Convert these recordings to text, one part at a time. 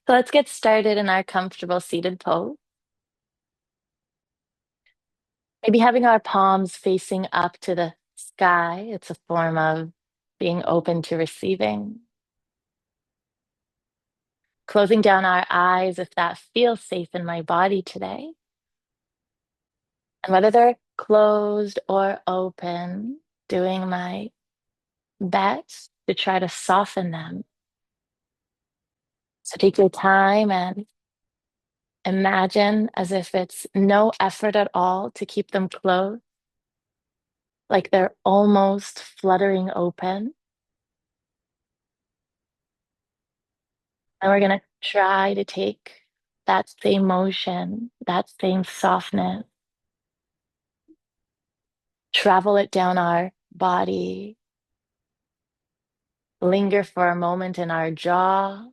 So let's get started in our comfortable seated pose. Maybe having our palms facing up to the sky. It's a form of being open to receiving. Closing down our eyes if that feels safe in my body today. And whether they're closed or open, doing my best to try to soften them. So take your time and imagine as if it's no effort at all to keep them closed, like they're almost fluttering open. And we're going to try to take that same motion, that same softness, travel it down our body, linger for a moment in our jaw.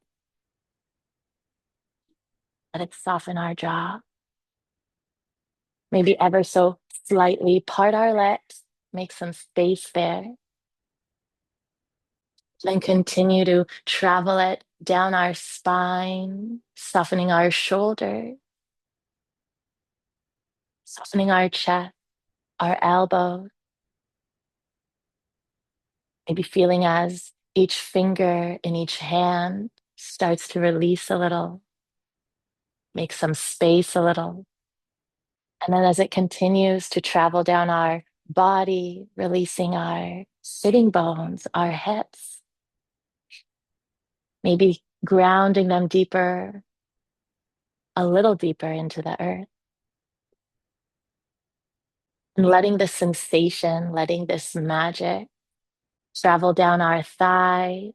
Let it soften our jaw. Maybe ever so slightly part our lips, make some space there. Then continue to travel it down our spine, softening our shoulders, softening our chest, our elbows. Maybe feeling as each finger in each hand starts to release a little, make some space a little. And then as it continues to travel down our body, releasing our sitting bones, our hips, maybe grounding them deeper, a little deeper into the earth. And letting this sensation, letting this magic travel down our thigh,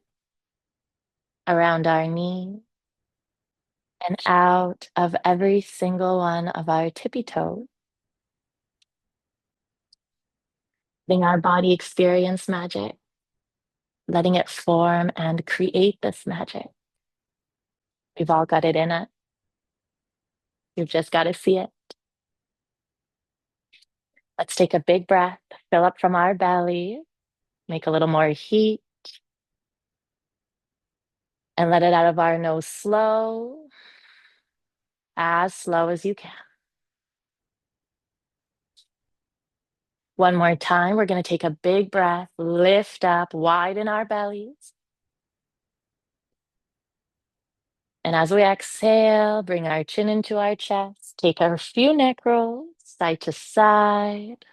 around our knee, and out of every single one of our tippy toes. Letting our body experience magic, letting it form and create this magic. We've all got it in us. You've just got to see it. Let's take a big breath, fill up from our belly, make a little more heat, and let it out of our nose slow, as slow as you can. One more time, we're going to take a big breath, lift up, widen our bellies. And as we exhale, bring our chin into our chest, take a few neck rolls, side to side.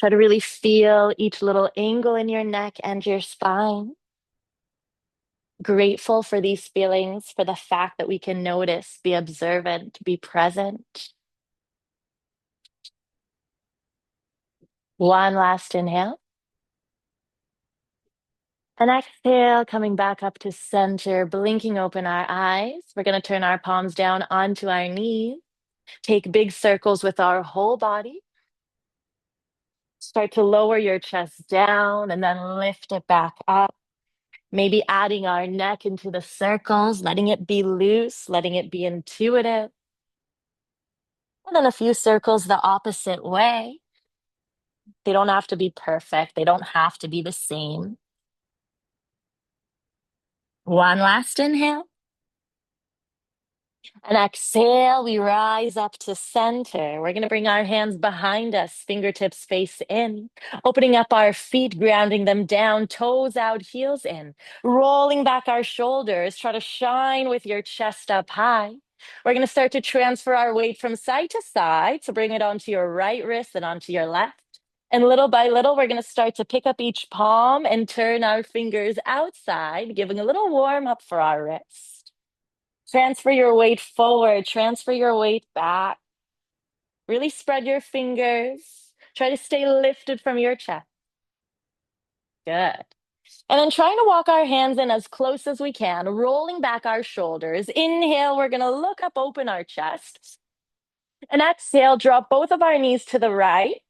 Try to really feel each little angle in your neck and your spine. Grateful for these feelings, for the fact that we can notice, be observant, be present. One last inhale. And exhale, coming back up to center, blinking open our eyes. We're going to turn our palms down onto our knees. Take big circles with our whole body. Start to lower your chest down and then lift it back up. Maybe adding our neck into the circles, letting it be loose, letting it be intuitive. And then a few circles the opposite way. They don't have to be perfect. They don't have to be the same. One last inhale. And exhale, we rise up to center. We're going to bring our hands behind us, fingertips face in, opening up our feet, grounding them down, toes out, heels in, rolling back our shoulders. Try to shine with your chest up high. We're going to start to transfer our weight from side to side. So bring it onto your right wrist and onto your left. And little by little, we're going to start to pick up each palm and turn our fingers outside, giving a little warm up for our wrist. Transfer your weight forward, transfer your weight back. Really spread your fingers. Try to stay lifted from your chest. Good. And then trying to walk our hands in as close as we can, rolling back our shoulders. Inhale, we're going to look up, open our chest. And exhale, drop both of our knees to the right,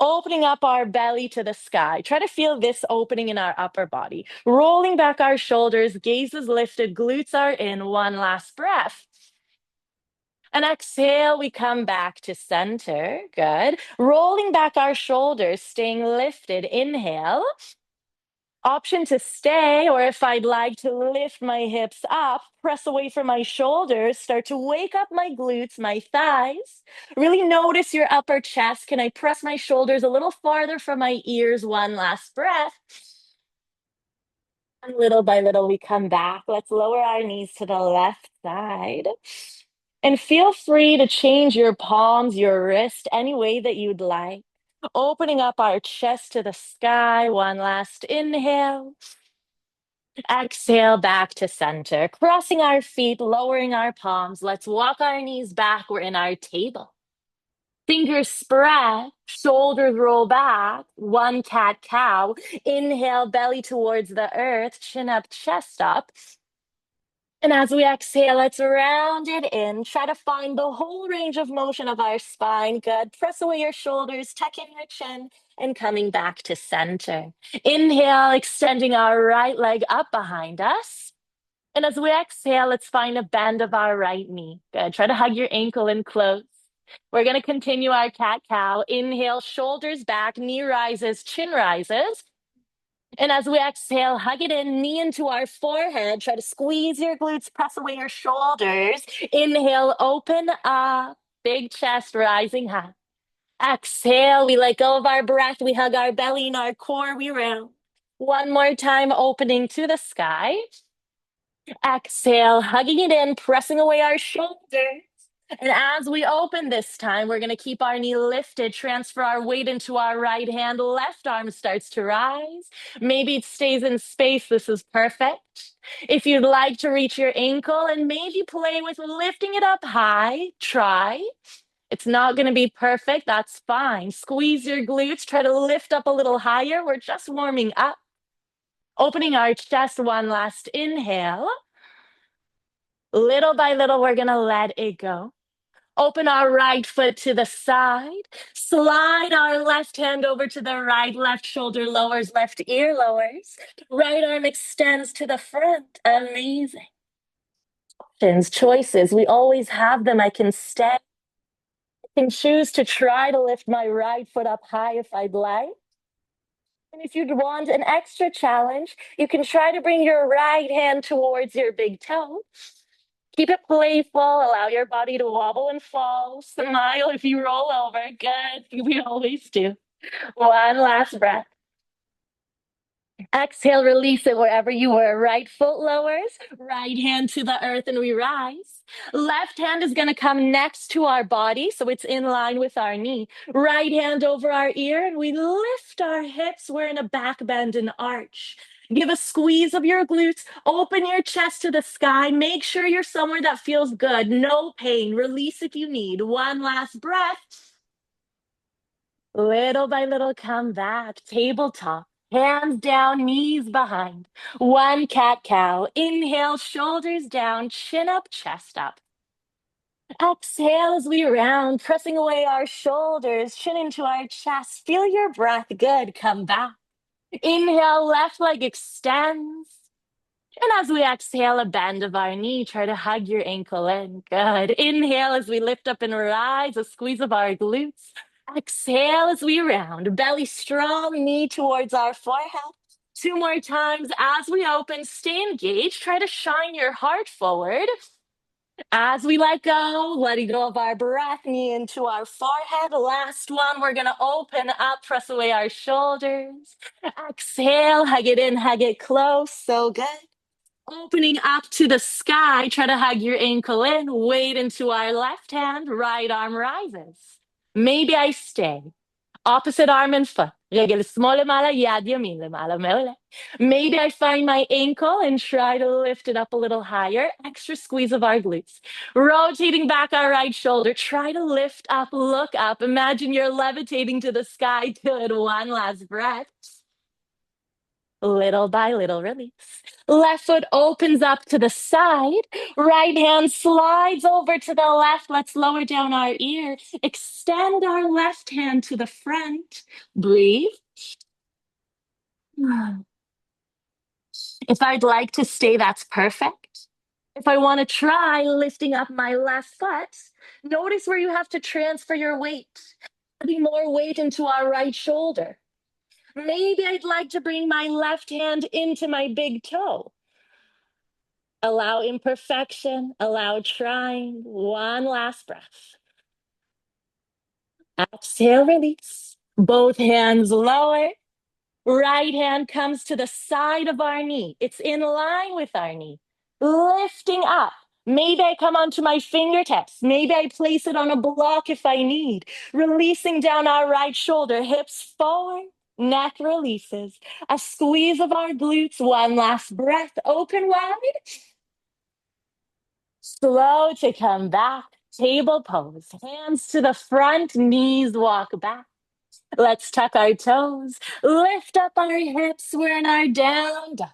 opening up our belly to the sky. Try to feel this opening in our upper body. Rolling back our shoulders, gaze is lifted, glutes are in. One last breath. And exhale, we come back to center. Good. Rolling back our shoulders, staying lifted. Inhale. Option to stay, or if I'd like to lift my hips up, press away from my shoulders, start to wake up my glutes, my thighs. Really notice your upper chest. Can I press my shoulders a little farther from my ears? One last breath. And little by little, we come back. Let's lower our knees to the left side. And feel free to change your palms, your wrist, any way that you'd like. Opening up our chest to the sky. One last inhale. Exhale back to center. Crossing our feet, lowering our palms. Let's walk our knees back. We're in our table. Fingers spread, shoulders roll back, one cat cow. Inhale, belly towards the earth, chin up, chest up. And as we exhale, let's round it in. Try to find the whole range of motion of our spine. Good. Press away your shoulders, tuck in your chin, and coming back to center. Inhale, extending our right leg up behind us. And as we exhale, let's find a bend of our right knee. Good. Try to hug your ankle in close. We're going to continue our cat-cow. Inhale, shoulders back, knee rises, chin rises. And as we exhale, hug it in, knee into our forehead. Try to squeeze your glutes, press away your shoulders. Inhale, open up, big chest rising high. Exhale, we let go of our breath. We hug our belly and our core. We round. One more time, opening to the sky. Exhale, hugging it in, pressing away our shoulders. And as we open this time, we're going to keep our knee lifted, transfer our weight into our right hand. Left arm starts to rise. Maybe it stays in space. This is perfect. If you'd like to reach your ankle and maybe play with lifting it up high, try. It's not going to be perfect. That's fine. Squeeze your glutes. Try to lift up a little higher. We're just warming up. Opening our chest, one last inhale. Little by little, we're going to let it go. Open our right foot to the side. Slide our left hand over to the right. Left shoulder lowers, left ear lowers. Right arm extends to the front. Amazing. Options, choices. We always have them. I can stay. I can choose to try to lift my right foot up high if I'd like. And if you'd want an extra challenge, you can try to bring your right hand towards your big toe. Keep it playful. Allow your body to wobble and fall. Smile if you roll over. Good. We always do. One last breath. Exhale, release it wherever you were. Right foot lowers, right hand to the earth, and we rise. Left hand is going to come next to our body, so it's in line with our knee. Right hand over our ear, and we lift our hips. We're in a back bend and arch. Give a squeeze of your glutes. Open your chest to the sky. Make sure you're somewhere that feels good. No pain. Release if you need. One last breath. Little by little, come back. Tabletop. Hands down, knees behind. One cat-cow. Inhale, shoulders down, chin up, chest up. Exhale as we round, pressing away our shoulders, chin into our chest. Feel your breath. Good. Come back. Inhale, left leg extends. And as we exhale, a bend of our knee, try to hug your ankle in. Good. Inhale as we lift up and rise, a squeeze of our glutes. Exhale as we round, belly strong, knee towards our forehead. Two more times as we open, stay engaged. Try to shine your heart forward. As we let go, letting go of our breath, knee into our forehead. Last one, we're going to open up, press away our shoulders. Exhale, hug it in, hug it close. So good. Opening up to the sky, try to hug your ankle in, weight into our left hand, right arm rises. Maybe I stay. Opposite arm and foot. רגל שמאל למעלה, יד ימין למעלה, מעולה. Maybe I find my ankle and try to lift it up a little higher. Extra squeeze of our glutes. Rotating back our right shoulder. Try to lift up, look up. Imagine you're levitating to the sky. Good. One last breath. Little by little, release. Left foot opens up to the side. Right hand slides over to the left. Let's lower down our ear. Extend our left hand to the front. Breathe. If I'd like to stay, that's perfect. If I want to try lifting up my left foot, notice where you have to transfer your weight. Adding more weight into our right shoulder. Maybe I'd like to bring my left hand into my big toe. Allow imperfection, allow trying. One last breath. Exhale, release. Both hands lower. Right hand comes to the side of our knee. It's in line with our knee. Lifting up. Maybe I come onto my fingertips. Maybe I place it on a block if I need. Releasing down our right shoulder, hips forward, neck releases. A squeeze of our glutes. One last breath. Open wide. Slow to come back. Table pose. Hands to the front, knees walk back. Let's tuck our toes, lift up our hips. We're in our down dog.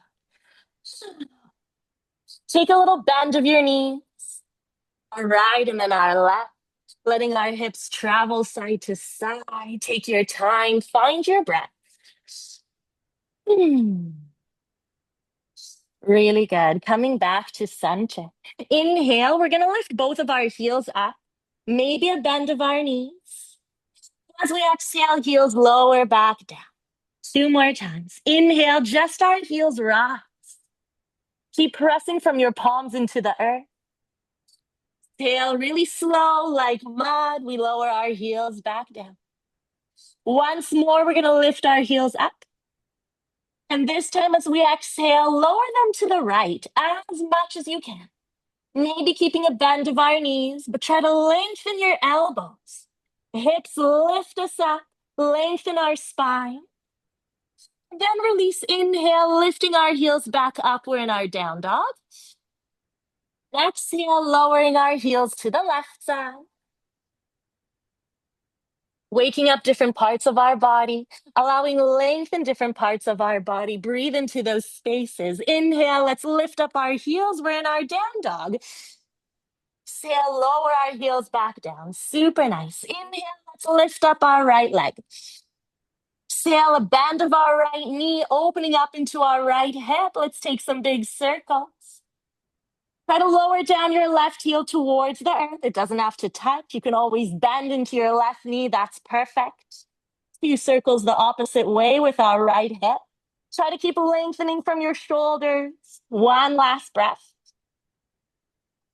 Take a little bend of your knees, our right and then our left, letting our hips travel side to side. Take your time, find your breath. Really good. Coming back to center. Inhale, we're going to lift both of our heels up, maybe a bend of our knees. As we exhale, heels lower back down. 2 more times. Inhale, just our heels rise. Keep pressing from your palms into the earth. Exhale, really slow, like mud. We lower our heels back down. Once more, we're going to lift our heels up. And this time, as we exhale, lower them to the right as much as you can. Maybe keeping a bend of our knees, but try to lengthen your elbows. Hips lift us up, lengthen our spine. Then release, inhale, lifting our heels back up. We're in our down dog. Exhale, lowering our heels to the left side. Waking up different parts of our body, allowing length in different parts of our body. Breathe into those spaces. Inhale, let's lift up our heels. We're in our down dog. Exhale, lower our heels back down. Super nice. Inhale, let's lift up our right leg. Exhale, a bend of our right knee, opening up into our right hip. Let's take some big circles. Try to lower down your left heel towards the earth. It doesn't have to touch. You can always bend into your left knee. That's perfect. A few circles the opposite way with our right hip. Try to keep lengthening from your shoulders. One last breath.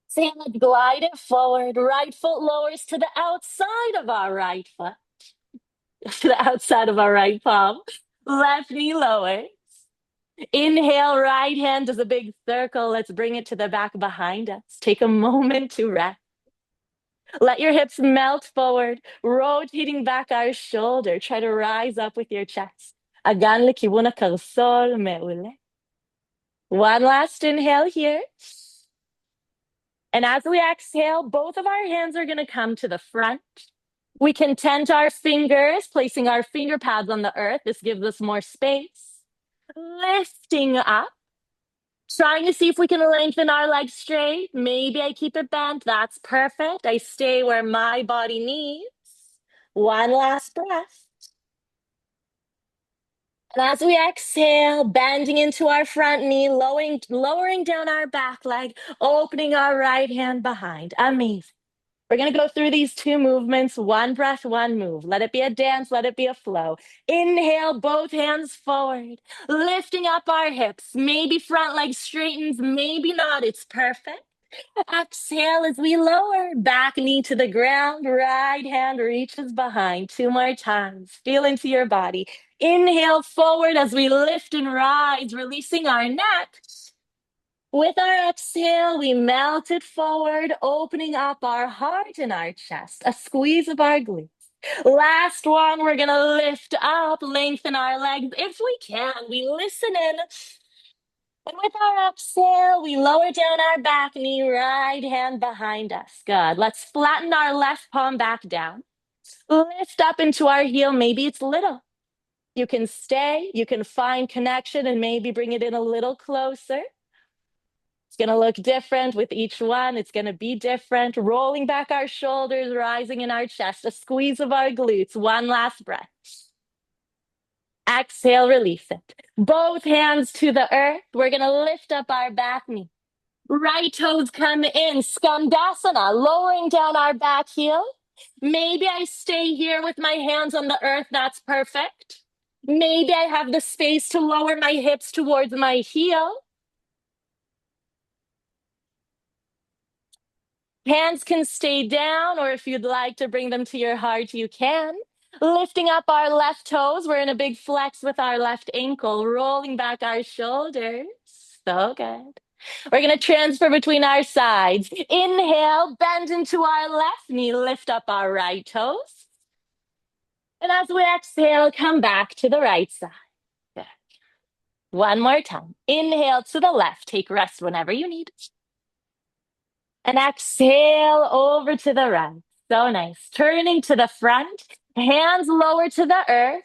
Exhale, glide it forward. Right foot lowers to the outside of our right foot. To the outside of our right palm. Left knee lowers. Inhale, right hand does a big circle. Let's bring it to the back behind us. Take a moment to rest. Let your hips melt forward, rotating back our shoulder. Try to rise up with your chest. Agan לכיוון הקרסול, מעולה. One last inhale here. And as we exhale, both of our hands are going to come to the front. We can tent our fingers, placing our finger pads on the earth. This gives us more space. Lifting up. Trying to see if we can lengthen our legs straight. Maybe I keep it bent. That's perfect. I stay where my body needs. One last breath. And as we exhale, bending into our front knee, lowering down our back leg, opening our right hand behind. Amazing. We're going to go through these 2 movements, 1 breath, 1 move. Let it be a dance, let it be a flow. Inhale, both hands forward, lifting up our hips. Maybe front leg straightens, maybe not. It's perfect. Exhale as we lower, back knee to the ground, right hand reaches behind. 2 more times. Feel into your body. Inhale forward as we lift and rise, releasing our neck. With our exhale, we melt it forward, opening up our heart and our chest, a squeeze of our glutes. Last one, we're going to lift up, lengthen our legs. If we can, we listen in. And with our exhale, we lower down our back knee, right hand behind us. Good. Let's flatten our left palm back down. Lift up into our heel. Maybe it's little. You can stay, you can find connection and maybe bring it in a little closer. It's going to look different with each one. It's going to be different. Rolling back our shoulders, rising in our chest, a squeeze of our glutes. One last breath. Exhale, release it. Both hands to the earth. We're going to lift up our back knee. Right toes come in, skandasana, lowering down our back heel. Maybe I stay here with my hands on the earth. That's perfect. Maybe I have the space to lower my hips towards my heel. Hands can stay down, or if you'd like to bring them to your heart, you can. Lifting up our left toes, we're in a big flex with our left ankle, rolling back our shoulders. So good. We're going to transfer between our sides. Inhale, bend into our left knee, lift up our right toes. And as we exhale, come back to the right side. Good. One more time. Inhale to the left, take rest whenever you need. And exhale over to the right. So nice. Turning to the front, hands lower to the earth.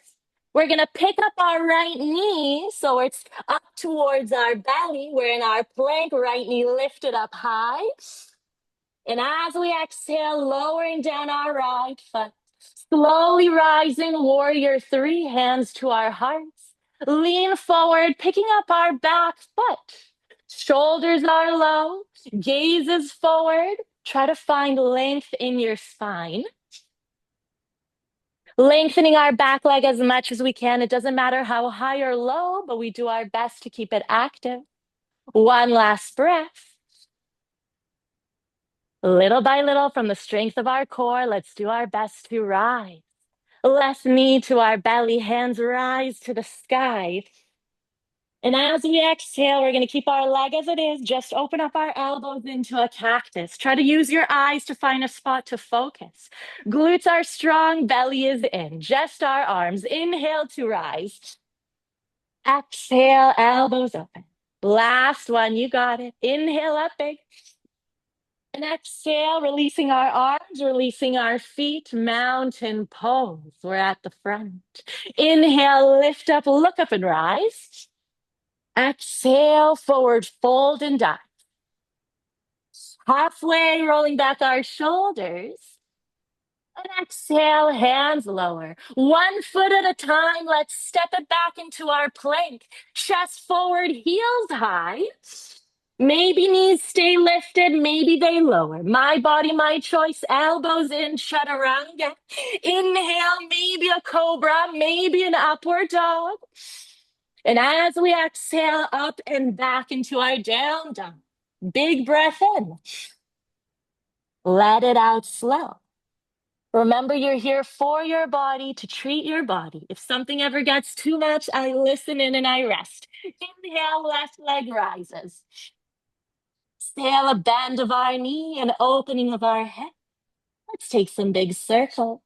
We're going to pick up our right knee so it's up towards our belly. We're in our plank, right knee lifted up high. And as we exhale, lowering down our right foot, slowly rising, warrior three, hands to our hearts. Lean forward, picking up our back foot. Shoulders are low, gaze is forward. Try to find length in your spine. Lengthening our back leg as much as we can. It doesn't matter how high or low, but we do our best to keep it active. One last breath. Little by little, from the strength of our core, let's do our best to rise. Left knee to our belly, hands rise to the sky. And as we exhale, we're going to keep our leg as it is. Just open up our elbows into a cactus. Try to use your eyes to find a spot to focus. Glutes are strong, belly is in. Just our arms. Inhale to rise. Exhale, elbows open. Last one, you got it. Inhale up big. And exhale, releasing our arms, releasing our feet, mountain pose. We're at the front. Inhale, lift up, look up and rise. Exhale, forward fold and dive. Halfway, rolling back our shoulders. And exhale, hands lower. 1 foot at a time, let's step it back into our plank. Chest forward, heels high. Maybe knees stay lifted, maybe they lower. My body, my choice. Elbows in, chaturanga. Inhale, maybe a cobra, maybe an upward dog. And as we exhale, up and back into our down dog. Big breath in. Let it out slow. Remember, you're here for your body, to treat your body. If something ever gets too much, I listen in and I rest. Inhale, left leg rises. Exhale, a bend of our knee and opening of our head. Let's take some big circles.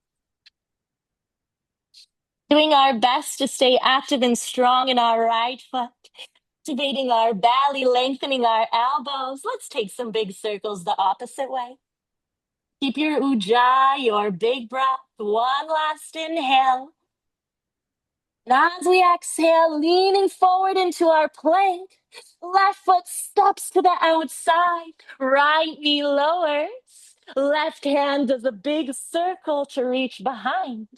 Doing our best to stay active and strong in our right foot. Activating our belly, lengthening our elbows. Let's take some big circles the opposite way. Keep your ujjayi, your big breath. One last inhale. And as we exhale, leaning forward into our plank, left foot steps to the outside, right knee lowers, left hand does a big circle to reach behind.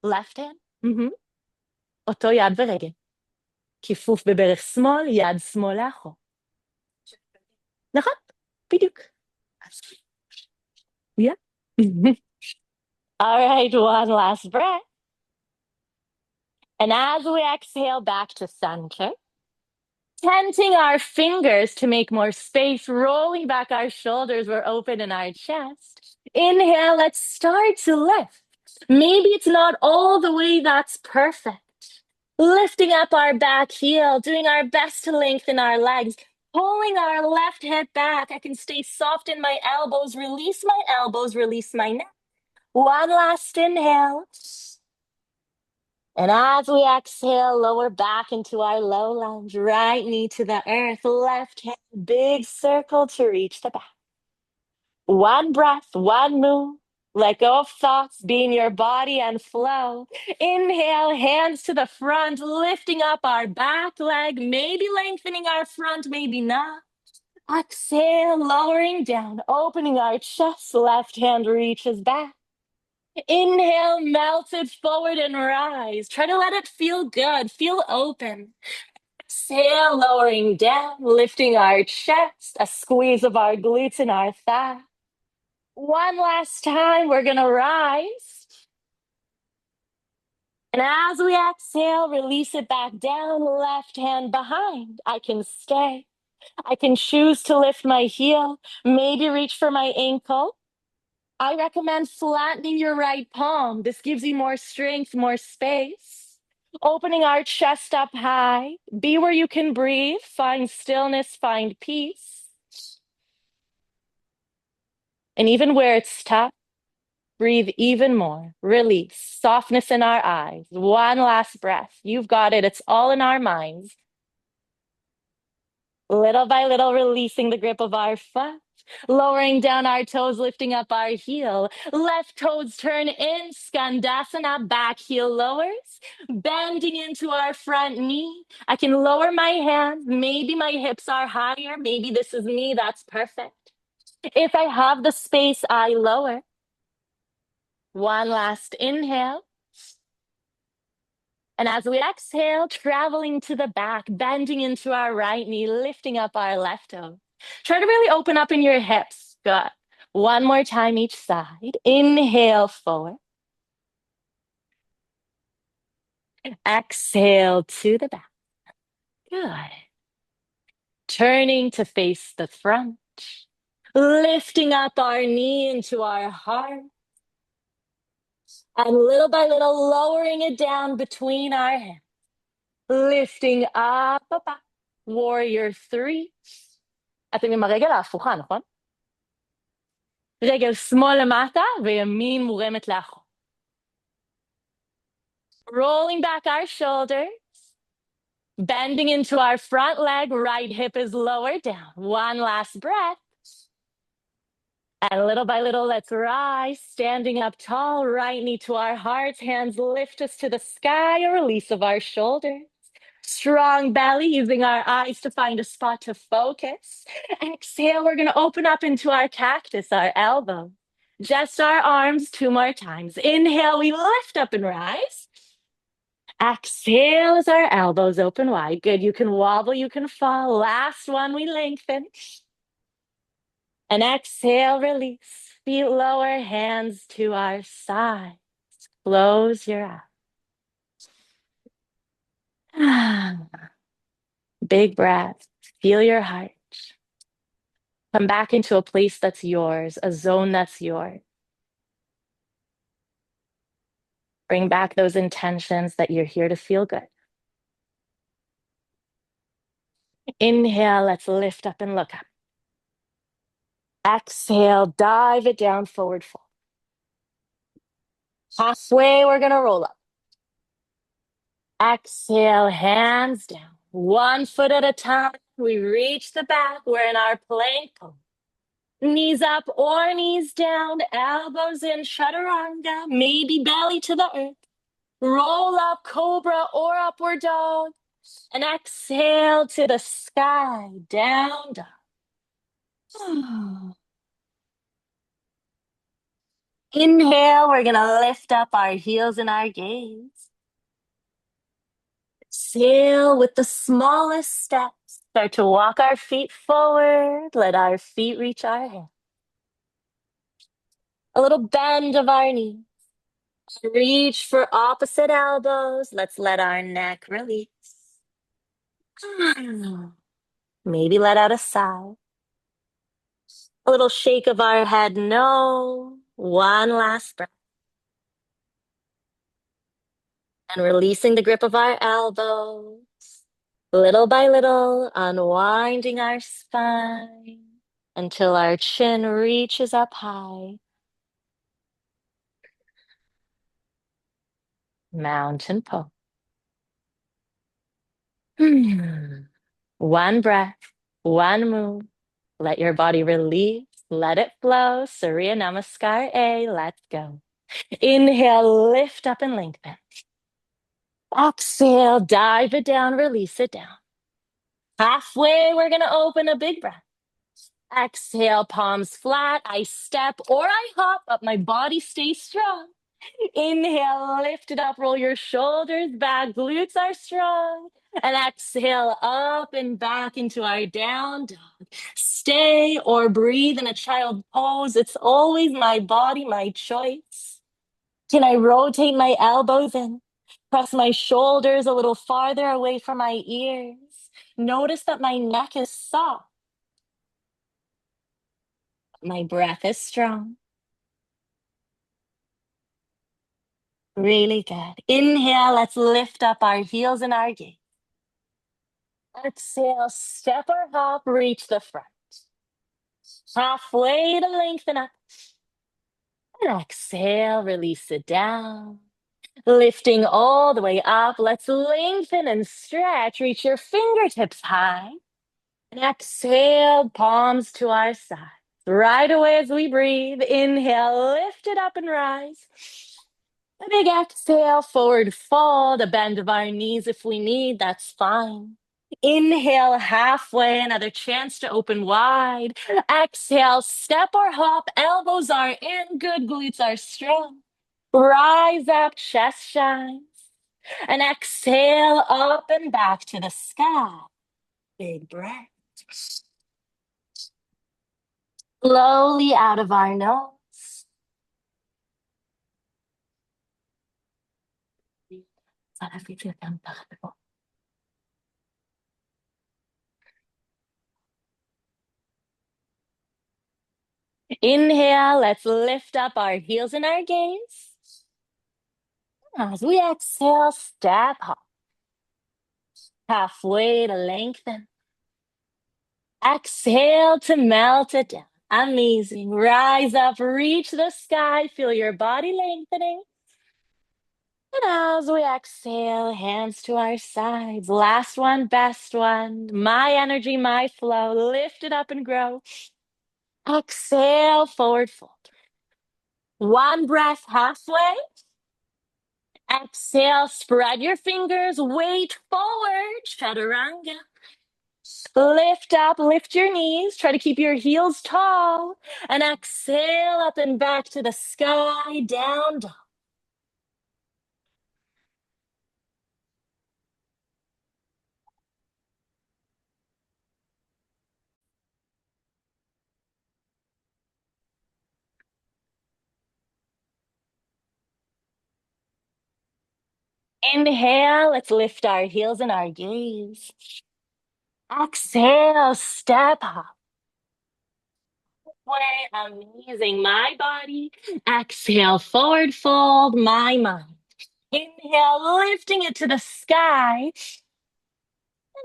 Left hand, אותו יד ורגל. כיפוף בברך שמאל, יד שמאל לאחור. נכון, בדיוק. Yeah. All right, one last breath. And as we exhale back to center, tenting our fingers to make more space, rolling back our shoulders, we're open in our chest. Inhale, let's start to lift. Maybe it's not all the way, that's perfect. Lifting up our back heel, doing our best to lengthen our legs, pulling our left hip back. I can stay soft in my elbows, release my neck. One last inhale. And as we exhale, lower back into our low lunge, right knee to the earth, left hand, big circle to reach the back. One breath, one move. Let go of thoughts, be in your body and flow. Inhale, hands to the front, lifting up our back leg, maybe lengthening our front, maybe not. Exhale, lowering down, opening our chest, left hand reaches back. Inhale, melt it forward and rise. Try to let it feel good, feel open. Exhale, lowering down, lifting our chest, a squeeze of our glutes and our thighs. One last time, we're gonna rise. And as we exhale, release it back down, left hand behind. I can stay. I can choose to lift my heel, maybe reach for my ankle. I recommend flattening your right palm. This gives you more strength, more space. Opening our chest up high. Be where you can breathe. Find stillness, find peace. And even where it's tough, breathe even more. Release. Softness in our eyes. One last breath. You've got it. It's all in our minds. Little by little, releasing the grip of our foot. Lowering down our toes, lifting up our heel. Left toes turn in, skandasana, back heel lowers. Bending into our front knee. I can lower my hands. Maybe my hips are higher. Maybe this is me. That's perfect. If I have the space, I lower. One last inhale. And as we exhale, traveling to the back, bending into our right knee, lifting up our left toe. Try to really open up in your hips. Good. One more time each side. Inhale forward. Exhale to the back. Good. Turning to face the front. Lifting up our knee into our heart. And little by little, lowering it down between our hands. Lifting up, up, up. Warrior 3. אתם עם הרגל ההפוכה, נכון? רגל שמאל למטה וימין מורמת לאחור. Rolling back our shoulders. Bending into our front leg, right hip is lower down. One last breath. And little by little, let's rise, standing up tall, right knee to our hearts, hands lift us to the sky, a release of our shoulders. Strong belly, using our eyes to find a spot to focus. Exhale, we're gonna open up into our cactus, our elbow. Just our arms 2 more times. Inhale, we lift up and rise. Exhale as our elbows open wide. Good, you can wobble, you can fall. Last one, we lengthen. And exhale, release. Feet lower, hands to our sides. Close your eyes. Big breath. Feel your heart. Come back into a place that's yours, a zone that's yours. Bring back those intentions that you're here to feel good. Inhale, let's lift up and look up. Exhale, dive it down, forward fold. Halfway, we're gonna roll up. Exhale, hands down. 1 foot at a time. We reach the back. We're in our plank pose. Knees up or knees down, elbows in, chaturanga, maybe belly to the earth. Roll up, cobra or upward dog. And exhale to the sky, down dog. Inhale, we're gonna lift up our heels and our gaze. Exhale with the smallest steps. Start to walk our feet forward. Let our feet reach our hands. A little bend of our knees. Reach for opposite elbows. Let's let our neck release. Maybe let out a sigh. A little shake of our head, no. One last breath. And releasing the grip of our elbows. Little by little, unwinding our spine until our chin reaches up high. Mountain pose. One breath, one move. Let your body release. Let it flow. Surya Namaskar A. Let's go. Inhale, lift up and lengthen. Exhale, dive it down, release it down. Halfway, we're going to open a big breath. Exhale, palms flat. I step or I hop, but my body stays strong. Inhale, lift it up, roll your shoulders back, glutes are strong. And exhale, up and back into our down dog. Stay or breathe in a child pose. It's always my body, my choice. Can I rotate my elbows in? Press my shoulders a little farther away from my ears. Notice that my neck is soft. My breath is strong. Really good. Inhale, let's lift up our heels and our gaze. Exhale, step or hop, reach the front. Halfway to lengthen up. And exhale, release it down. Lifting all the way up, let's lengthen and stretch. Reach your fingertips high. And exhale, palms to our sides. Right away as we breathe, inhale, lift it up and rise. A big exhale, forward fold, a bend of our knees if we need, that's fine. Inhale, halfway, another chance to open wide. Exhale, step or hop, elbows are in, good, glutes are strong. Rise up, chest shines. And exhale, up and back to the sky. Big breath. Slowly out of our nose. Inhale, let's lift up our heels and our gaze. As we exhale, step up. Halfway to lengthen. Exhale to melt it down. Amazing. Rise up, reach the sky, feel your body lengthening. And as we exhale, hands to our sides. Last one, best one. My energy, my flow. Lift it up and grow. Exhale, forward fold. One breath halfway. Exhale, spread your fingers, weight forward, chaturanga. Lift up, lift your knees, try to keep your heels tall, and exhale up and back to the sky, down dog. Inhale, let's lift our heels and our gaze. Exhale, step up. Way amazing, my body. Exhale, forward fold, my mind. Inhale, lifting it to the sky.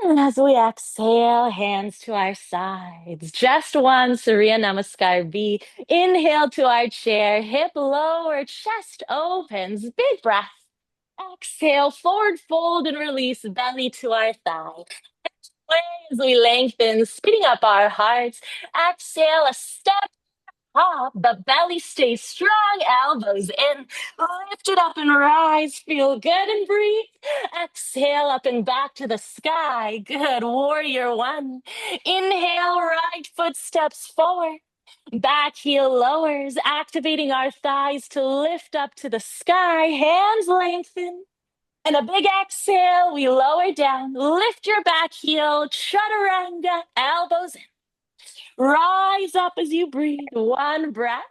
And as we exhale, hands to our sides. Just one, Surya Namaskar B. Inhale to our chair, hip lower, chest opens, big breath. Exhale, forward fold and release, belly to our thigh. As we lengthen, speeding up our hearts. Exhale, a step up, the belly stays strong, elbows in. Lift it up and rise. Feel good and breathe. Exhale up and back to the sky. Good. Warrior one. Inhale, right foot steps forward. Back heel lowers, activating our thighs to lift up to the sky. Hands lengthen. And a big exhale, we lower down. Lift your back heel, chaturanga, elbows in. Rise up as you breathe. One breath.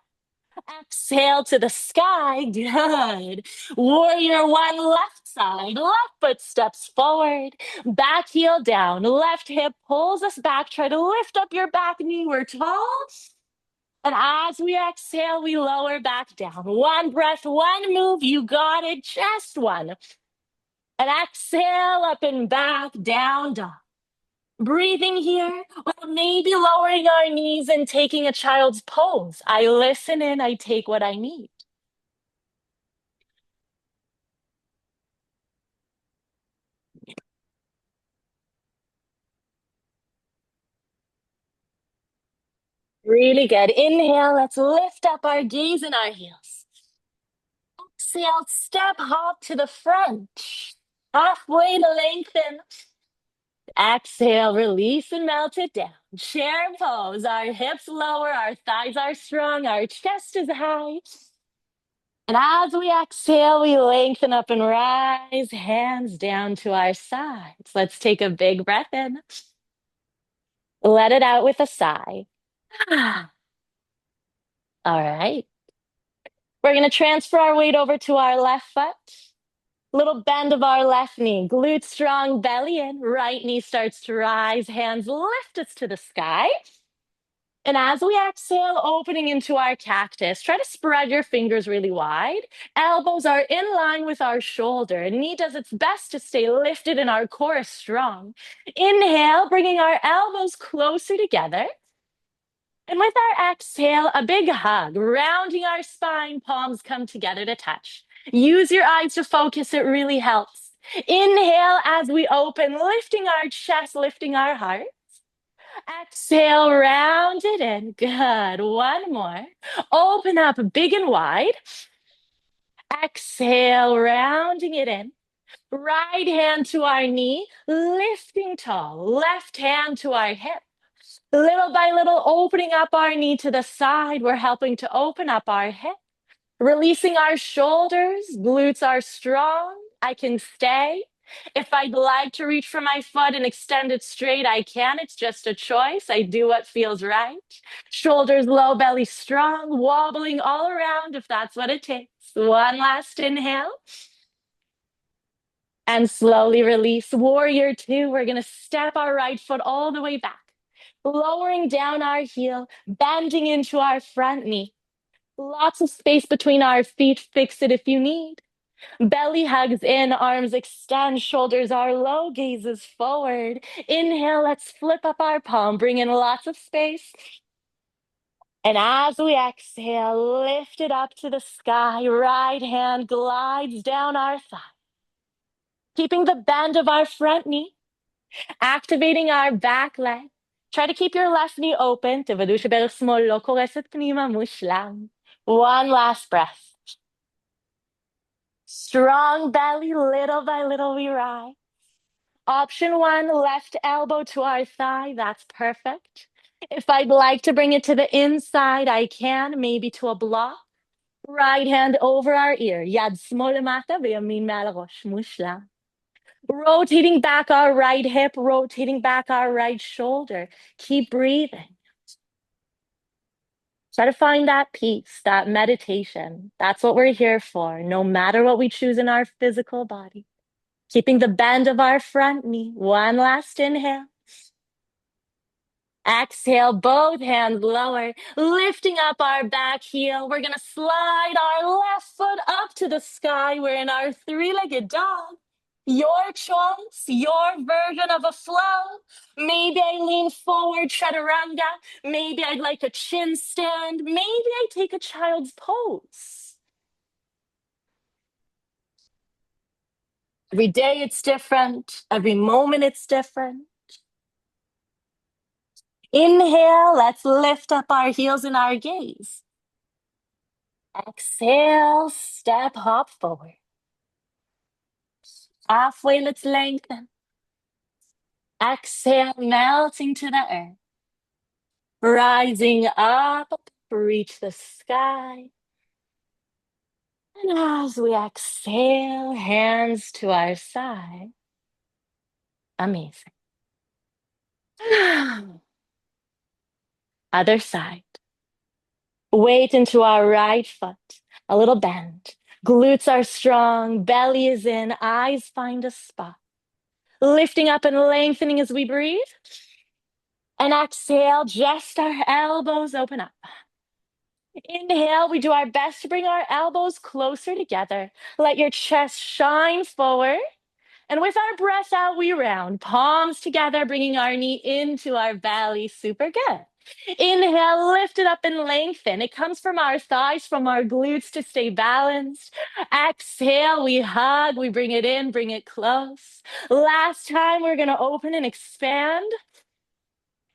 Exhale to the sky. Good. Warrior one, left side. Left foot steps forward. Back heel down. Left hip pulls us back. Try to lift up your back knee. We're tall. And as we exhale, we lower back down. One breath, one move. You got it. Just one. And exhale up and back, down dog. Breathing here, or maybe lowering our knees and taking a child's pose. I listen in, I take what I need. Really good. Inhale, let's lift up our gaze and our heels. Exhale, step hop to the front. Halfway to lengthen. Exhale, release and melt it down. Chair pose. Our hips lower, our thighs are strong, our chest is high. And as we exhale, we lengthen up and rise, hands down to our sides. Let's take a big breath in. Let it out with a sigh. All right. We're going to transfer our weight over to our left foot. Little bend of our left knee, glute strong, belly in, right knee starts to rise, hands lift us to the sky. And as we exhale, opening into our cactus, try to spread your fingers really wide. Elbows are in line with our shoulder. Knee does its best to stay lifted and our core is strong. Inhale, bringing our elbows closer together. And with our exhale, a big hug, rounding our spine, palms come together to touch. Use your eyes to focus, it really helps. Inhale as we open, lifting our chest, lifting our heart. Exhale, round it in. Good. One more. Open up big and wide. Exhale, rounding it in. Right hand to our knee, lifting tall. Left hand to our hip. Little by little, opening up our knee to the side. We're helping to open up our hip. Releasing our shoulders. Glutes are strong. I can stay. If I'd like to reach for my foot and extend it straight, I can. It's just a choice. I do what feels right. Shoulders low, belly strong, wobbling all around if that's what it takes. One last inhale. And slowly release. Warrior two. We're going to step our right foot all the way back. Lowering down our heel, bending into our front knee. Lots of space between our feet. Fix it if you need. Belly hugs in, arms extend, shoulders are low, gazes forward. Inhale, let's flip up our palm, bring in lots of space. And as we exhale, lift it up to the sky. Right hand glides down our thigh. Keeping the bend of our front knee, activating our back leg. Try to keep your left knee open. תוודאו שברך שמאל לא קורסת פנימה, מושלם. One last breath. Strong belly, little by little we rise. Option one, left elbow to our thigh. That's perfect. If I'd like to bring it to the inside, I can, maybe to a block. Right hand over our ear. Yad שמאל למטה וימין מעל הראש. מושלם. Rotating back our right hip, rotating back our right shoulder. Keep breathing. Try to find that peace, that meditation. That's what we're here for, no matter what we choose in our physical body. Keeping the bend of our front knee. One last inhale. Exhale, both hands lower, lifting up our back heel. We're going to slide our left foot up to the sky. We're in our three-legged dog. Your choice, your version of a flow. Maybe I lean forward, chaturanga. Maybe I'd like a chin stand. Maybe I take a child's pose. Every day it's different. Every moment it's different. Inhale, let's lift up our heels in our gaze. Exhale, step, hop forward. Halfway, let's lengthen. Exhale, melting to the earth. Rising up, reach the sky. And as we exhale, hands to our side. Amazing. Other side. Weight into our right foot. A little bend. Glutes are strong, belly is in, eyes find a spot. Lifting up and lengthening as we breathe. And exhale, just our elbows open up. Inhale, we do our best to bring our elbows closer together. Let your chest shine forward. And with our breath out, we round. Palms together, bringing our knee into our belly. Super good. Inhale, lift it up and lengthen. It comes from our thighs, from our glutes to stay balanced. Exhale, we hug, we bring it in, bring it close. Last time, we're going to open and expand.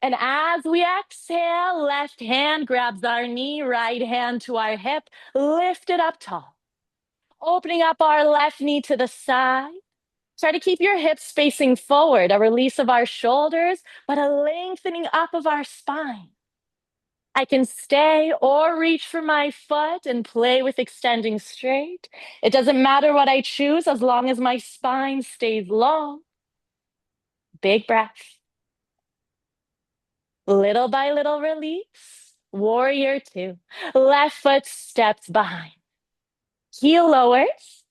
And as we exhale, left hand grabs our knee, right hand to our hip, lift it up tall. Opening up our left knee to the side. Try to keep your hips facing forward, a release of our shoulders, but a lengthening up of our spine. I can stay or reach for my foot and play with extending straight. It doesn't matter what I choose as long as my spine stays long. Big breath. Little by little release. Warrior two. Left foot steps behind. Heel lowers.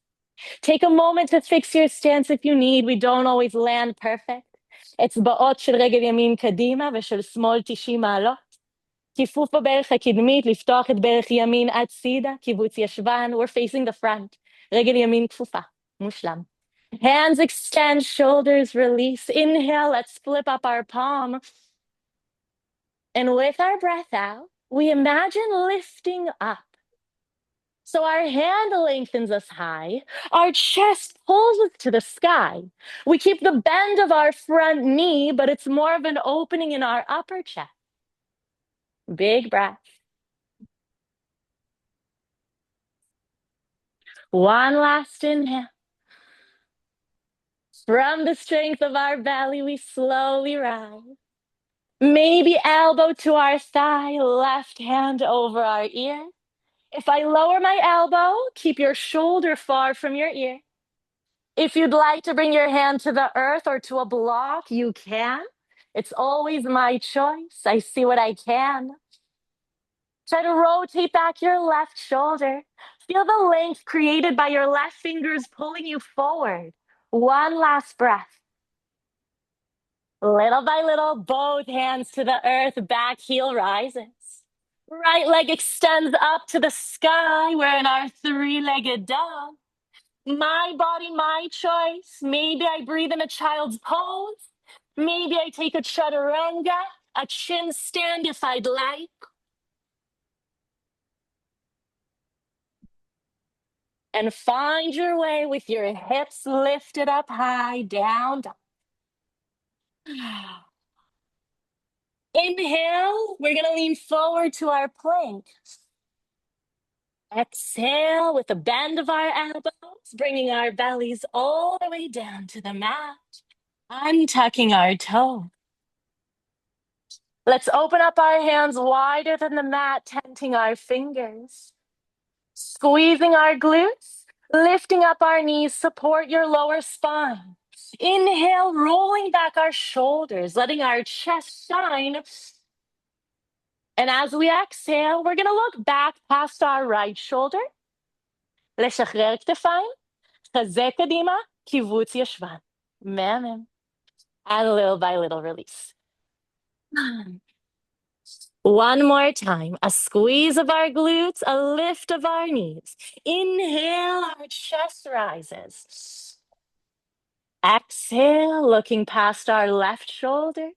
Take a moment to fix your stance if you need. We don't always land perfect. אצבעות של רגל ימין קדימה ושל שמאל 90 מעלות. כיפוף בברך הקדמית, לפתוח את ברך ימין הצידה, קיבוץ ישבן, we're facing the front. רגל ימין כפופה, מושלם. Hands extend, shoulders release. Inhale, let's flip up our palm. And with our breath out, we imagine lifting up. So our hand lengthens us high, our chest pulls us to the sky. We keep the bend of our front knee, but it's more of an opening in our upper chest. Big breath. One last inhale. From the strength of our belly, we slowly rise. Maybe elbow to our thigh, left hand over our ear. If I lower my elbow, keep your shoulder far from your ear. If you'd like to bring your hand to the earth or to a block, you can. It's always my choice. I see what I can. Try to rotate back your left shoulder. Feel the length created by your left fingers pulling you forward. One last breath. Little by little, both hands to the earth, back heel rises. Right leg extends up to the sky. We're in our three-legged dog. My body, my choice. Maybe I breathe in a child's pose. Maybe I take a chaturanga, a chin stand if I'd like. And find your way with your hips lifted up high, down, down. Inhale, we're gonna lean forward to our plank. Exhale with the bend of our elbows, bringing our bellies all the way down to the mat, untucking our toe. Let's open up our hands wider than the mat, tenting our fingers. Squeezing our glutes, lifting up our knees, support your lower spine. Inhale, rolling back our shoulders, letting our chest shine. And as we exhale, we're gonna look back past our right shoulder. לשחרר כתפיים, חזה קדימה, קיבוץ ישבן. מהמם. And little by little release. One more time, a squeeze of our glutes, a lift of our knees. Inhale, our chest rises. Exhale, looking past our left shoulder.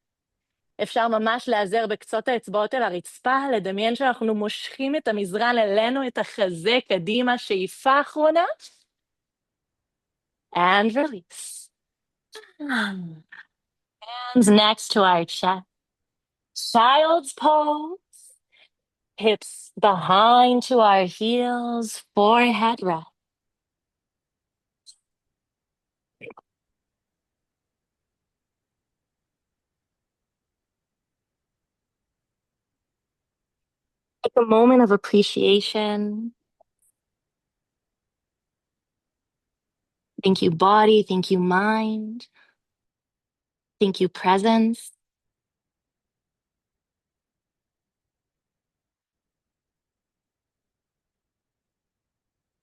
אפשר ממש להיעזר בקצות האצבעות אל הרצפה, לדמיין שאנחנו מושכים את המזרן אלינו, את החזה קדימה, שאיפה אחרונה. And release. Hands next to our chest. Child's pose. Hips behind to our heels, forehead rest. Take a moment of appreciation. Thank you, body. Thank you, mind. Thank you, presence.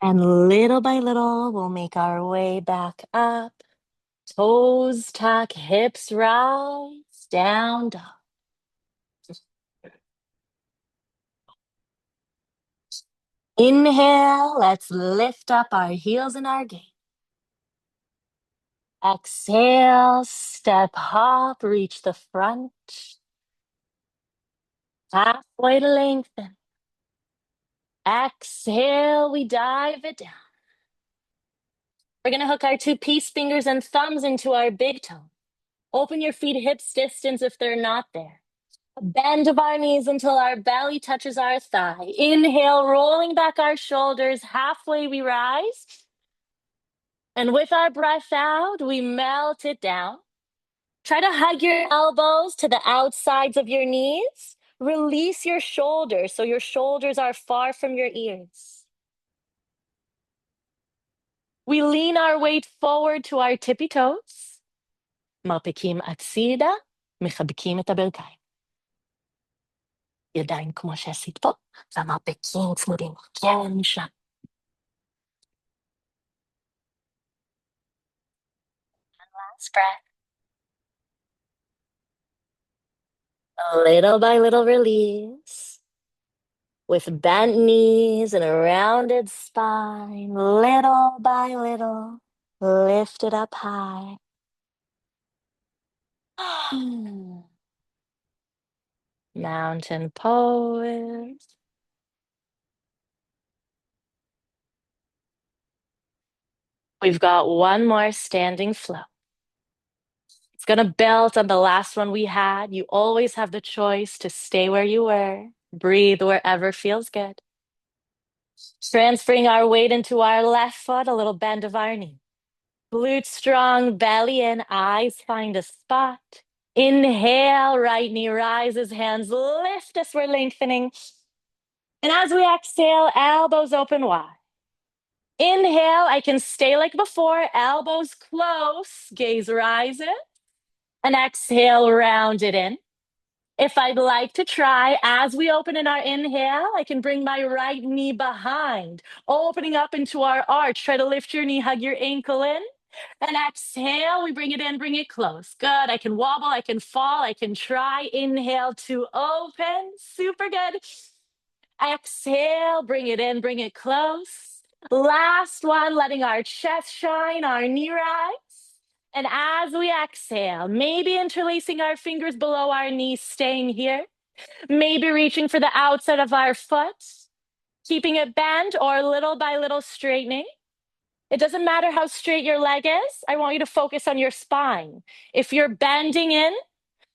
And little by little, we'll make our way back up. Toes tuck, hips rise, down dog. Inhale, let's lift up our heels and our gaze. Exhale, step hop, reach the front. Halfway to lengthen. Exhale, we dive it down. We're gonna hook our two peace fingers and thumbs into our big toe. Open your feet hips distance if they're not there. Bend of our knees until our belly touches our thigh. Inhale, rolling back our shoulders. Halfway we rise. And with our breath out, we melt it down. Try to hug your elbows to the outsides of your knees. Release your shoulders so your shoulders are far from your ears. We lean our weight forward to our tippy toes. מרפקים הצידה, מחבקים את הברכיים. ידיים כמו שעשית פה, והמרפקים צמודים. כן, שם. last breath. Little by little release. With bent knees and a rounded spine, little by little, lift it up high. Mountain pose. We've got one more standing flow. It's going to build on the last one we had. You always have the choice to stay where you were, breathe wherever feels good. Transferring our weight into our left foot, a little bend of our knee. Glutes strong, belly in, eyes find a spot. Inhale, right knee rises, hands lift as we're lengthening. And as we exhale, elbows open wide. Inhale, I can stay like before, elbows close, gaze rises. And exhale, round it in. If I'd like to try, as we open in our inhale, I can bring my right knee behind, opening up into our arch. Try to lift your knee, hug your ankle in. And exhale, we bring it in, bring it close. Good. I can wobble, I can fall, I can try. Inhale to open. Super good. Exhale, bring it in, bring it close. Last one, letting our chest shine, our knee rise. And as we exhale, maybe interlacing our fingers below our knees, staying here. Maybe reaching for the outside of our foot, keeping it bent or little by little straightening. It doesn't matter how straight your leg is. I want you to focus on your spine. If you're bending in,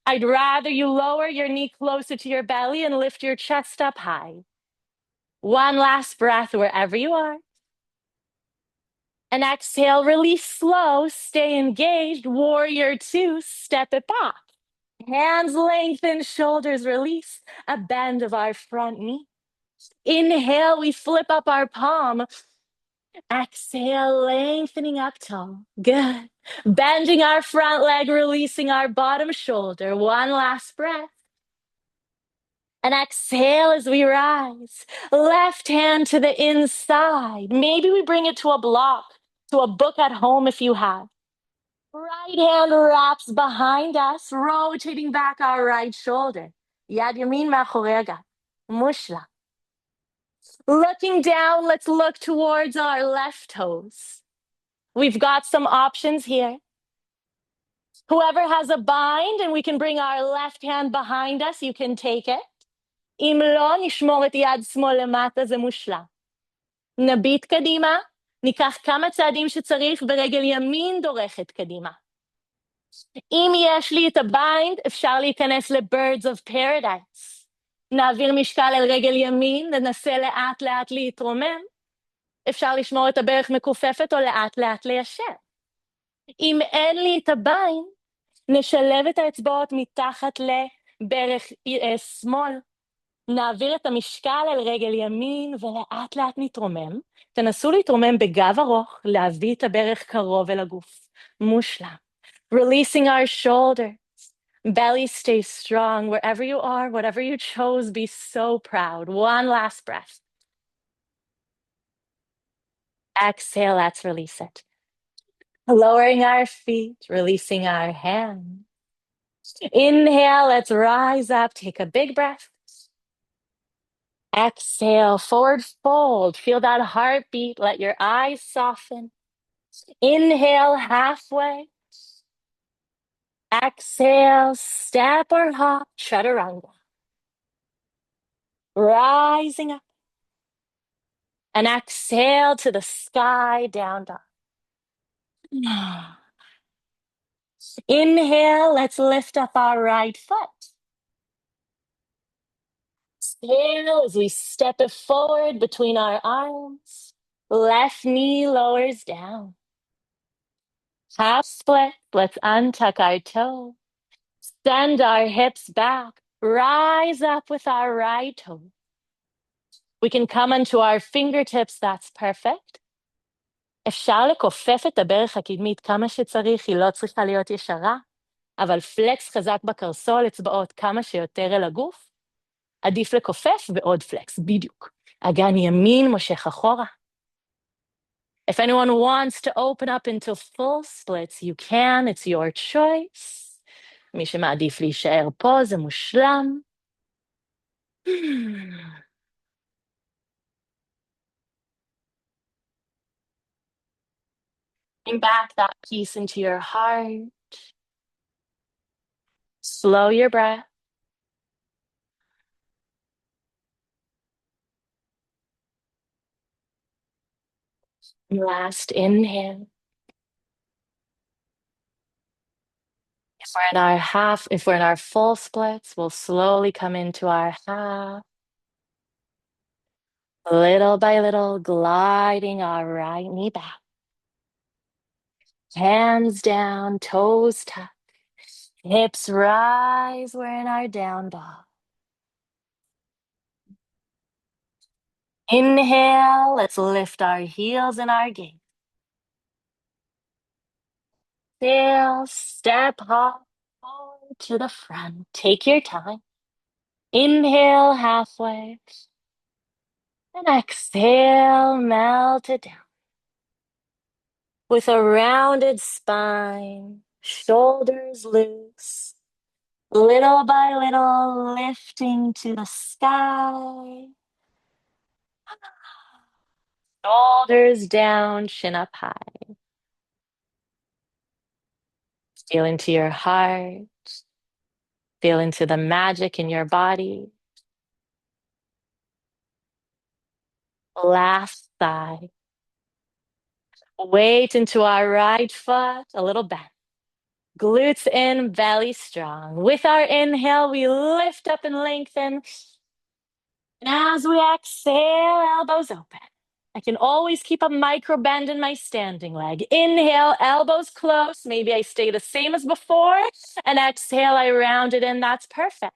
I'd rather you lower your knee closer to your belly and lift your chest up high. One last breath wherever you are. And exhale, release slow, stay engaged. Warrior two, step it back. Hands lengthen, shoulders release, a bend of our front knee. Inhale, we flip up our palm. Exhale, lengthening up tall. Good. Bending our front leg, releasing our bottom shoulder. One last breath. And exhale as we rise. Left hand to the inside. Maybe we bring it to a block, to a book at home if you have. Right hand wraps behind us, rotating back our right shoulder. Yad yamin ma'achorei hagat. Mushla. Looking down, let's look towards our left toes. We've got some options here. Whoever has a bind and we can bring our left hand behind us, you can take it. אם לא, נשמור את יד שמאל למטה, זה מושלם. נביט קדימה, ניקח כמה צעדים שצריך, ברגל ימין דורכת קדימה. אם יש לי את הביינד, אפשר להיכנס ל-Birds of Paradise. נעביר משקל אל רגל ימין, ננסה לאט לאט להתרומם. אפשר לשמור את הברך מכופפת או לאט לאט ליישר. אם אין לי את הביינד, נשלב את האצבעות מתחת לברך שמאל. נעביר את המשקל אל רגל ימין ולאט לאט נתרומם. תנסו להתרומם בגב ארוך, להביא את הברך קרוב אל הגוף. מושלם. Releasing our shoulders. Belly stays strong wherever you are, whatever you chose, be so proud. One last breath. Exhale, let's release it. Lowering our feet, releasing our hands. Inhale, let's rise up, take a big breath. Exhale, forward fold. Feel that heartbeat. Let your eyes soften. Inhale, halfway. Exhale, step or hop, chaturanga. Rising up. And exhale to the sky, down dog. Inhale, let's lift up our right foot. Exhale as we step it forward between our arms. Left knee lowers down. Half split, let's untuck our toe. Send our hips back. Rise up with our right toe. We can come onto our fingertips, that's perfect. אפשר לכופף את הברך הקדמית כמה שצריך, היא לא צריכה להיות ישרה, אבל פלקס חזק בקרסול, אצבעות כמה שיותר אל הגוף, עדיף לכופף ועוד פלקס, בדיוק. אגן ימין מושך אחורה. If anyone wants to open up into full splits, you can, it's your choice. מי שמעדיף להישאר פה, זה מושלם. Bring back that peace into your heart. Slow your breath. Last inhale. If we're in our full splits, we'll slowly come into our half. Little by little, gliding our right knee back. Hands down, toes tucked. Hips rise, we're in our down dog. Inhale, let's lift our heels and our gaze. Exhale, step hop forward to the front. Take your time. Inhale halfway. And exhale, melt it down. With a rounded spine, shoulders loose, little by little lifting to the sky. Shoulders down, chin up high. Feel into your heart. Feel into the magic in your body. Last side. Weight into our right foot, a little bend. Glutes in, belly strong. With our inhale, we lift up and lengthen. And as we exhale, elbows open. I can always keep a micro bend in my standing leg. Inhale, elbows close. Maybe I stay the same as before. And exhale, I round it in. That's perfect.